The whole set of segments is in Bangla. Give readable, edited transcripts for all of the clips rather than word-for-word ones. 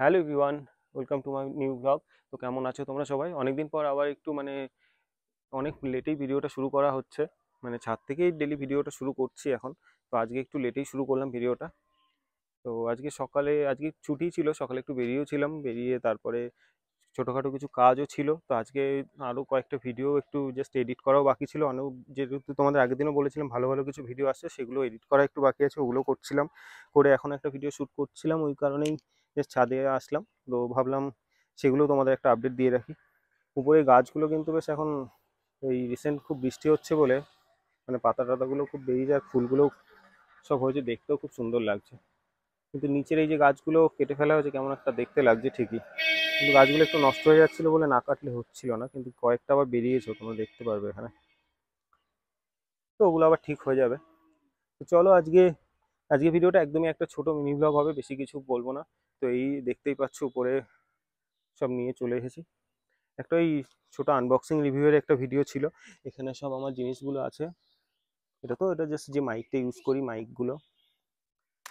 Hello everyone, welcome to my new blog. তো কেমন আছো তোমরা সবাই? অনেকদিন পর আবার একটু অনেক লেটেই ভিডিওটা শুরু করা হচ্ছে। ছাদ থেকেই ডেলি ভিডিওটা শুরু করছি এখন। তো আজকে একটু লেটেই শুরু করলাম ভিডিওটা। তো আজকে সকালে, আজকে ছুটি ছিল, সকালে একটু বেরিয়েছিলাম, বেরিয়ে তারপরে ছোটোখাটো কিছু কাজও ছিল। তো আজকে আরও কয়েকটা ভিডিও একটু জাস্ট এডিট করাও বাকি ছিল। অনেক, যেহেতু তোমাদের আগের দিনও বলেছিলাম ভালো ভালো কিছু ভিডিও আসছে, সেগুলো এডিট করা একটু বাকি আছে, ওগুলো করছিলাম। করে এখন একটা ভিডিও শ্যুট করছিলাম, ওই কারণেই জাস্ট ছাদে আসলাম। তো ভাবলাম সেগুলো তোমাদের একটা আপডেট দিয়ে রাখি। উপরে গাছগুলো কিন্তু বেশ এখন, এই রিসেন্ট খুব বৃষ্টি হচ্ছে বলে পাতা টাতাগুলো খুব বেরিয়ে যায়, ফুলগুলো সব হয়েছে, দেখতেও খুব সুন্দর লাগছে। কিন্তু নিচের এই যে গাছগুলো কেটে ফেলা হয়েছে, কেমন একটা দেখতে লাগছে ঠিকই, কিন্তু গাছগুলো একটু নষ্ট হয়ে যাচ্ছিল বলে না কাটলে হচ্ছিল না, কিন্তু কয়েকটা আবার বেরিয়েছে, তোমরা দেখতে পারবে এখানে। তো ওগুলো আবার ঠিক হয়ে যাবে। তো চলো, আজকে আজকে ভিডিওটা একদমই একটা ছোট মিনি ব্লগ হবে, বেশি কিছু বলবো না। তো এই দেখতেই পাচ্ছ উপরে সব নিয়ে চলে এসেছি। একটা ওই ছোট আনবক্সিং রিভিউয়ের একটা ভিডিও ছিল। এখানে সব আমার জিনিসগুলো আছে। এটা জাস্ট যে মাইকটা ইউজ করি,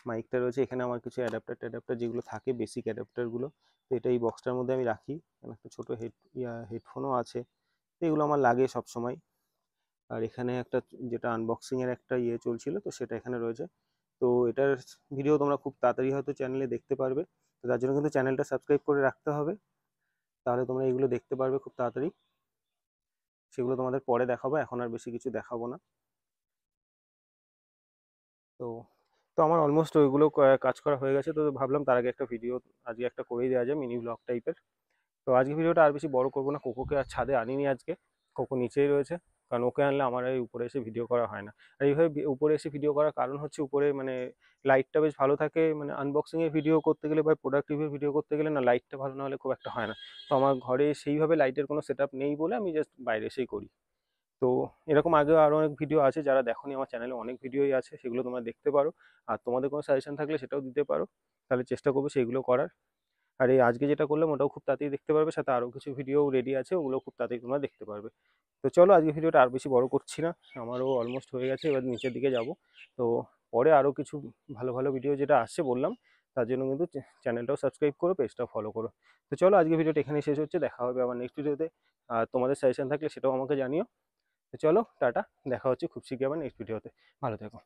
মাইকটা রয়েছে এখানে, আমার কিছু অ্যাডাপ্টার যেগুলো থাকে, বেসিক অ্যাডাপ্টারগুলো। তো এটা এই বক্সটার মধ্যে আমি রাখি। এখানে একটা ছোটো হেডফোনও আছে। তো এগুলো আমার লাগে সব সময়। আর এখানে একটা, যেটা আনবক্সিংয়ের একটা চলছিল, তো সেটা এখানে রয়েছে। তো এটার ভিডিও তোমরা খুব তাড়াতাড়ি হয়তো চ্যানেলে দেখতে পারবে। তো তার জন্য কিন্তু চ্যানেলটা সাবস্ক্রাইব করে রাখতে হবে, তাহলে তোমরা এগুলো দেখতে পারবে খুব তাড়াতাড়ি। সেগুলো তোমাদের পরে দেখাবো, এখন আর বেশি কিছু দেখাবো না। তো তো আমার অলমোস্ট ওইগুলো কাজ করা হয়ে গেছে। তো ভাবলাম তার আগে একটা ভিডিও আজকে একটা করেই দেওয়া যায়, মিনি ব্লগ টাইপের। তো আজকে ভিডিওটা আর বেশি বড় করবো না। কোকোকে আর ছাদে আনিনি আজকে, কোকো নিচেই রয়েছে। কারণ ওকে আনলে আমার এই উপরে এসে ভিডিও করা হয় না। আর এইভাবে উপরে এসে ভিডিও করার কারণ হচ্ছে, উপরে লাইটটা বেশ ভালো থাকে। আনবক্সিংয়ের ভিডিও করতে গেলে বা প্রোডাক্ট রিভিউ ভিডিও করতে গেলে না, লাইটটা ভালো না হলে খুব একটা হয় না। তো আমার ঘরে সেইভাবে লাইটের কোনো সেট নেই বলে আমি জাস্ট বাইরে এসেই করি। তো এরকম আগেও আরও অনেক ভিডিও আছে, যারা দেখোনি আমার চ্যানেলে অনেক ভিডিওই আছে, সেগুলো তোমরা দেখতে পারো। আর তোমাদের কোনো সাজেশন থাকলে সেটাও দিতে পারো, তাহলে চেষ্টা করবো সেইগুলো করার। আর এই আজকে যেটা করলাম ওটাও খুব তাড়াতাড়ি দেখতে পারবে, সাথে আরও কিছু ভিডিও রেডি আছে, ওগুলো খুব তাড়াতাড়ি তোমরা দেখতে পারবে। তো চলো, আজকে ভিডিওটা আর বেশি বড় করছি না, আমারও অলমোস্ট হয়ে গেছে, এবার নিচের দিকে যাব। তো পরে আরও কিছু ভালো ভালো ভিডিও যেটা আসছে বললাম, তার জন্য কিন্তু চ্যানেলটাও সাবস্ক্রাইব করো, পেজটাও ফলো করো। তো চলো, আজকে ভিডিওটা এখানেই শেষ হচ্ছে, দেখা হবে আবার নেক্সট ভিডিওতে। আর তোমাদের সাজেশন থাকলে সেটাও আমাকে জানিও। তো চলো, টাটা, দেখা হচ্ছে খুব শীঘ্রই আবার নেক্সট ভিডিওতে। ভালো থেকো।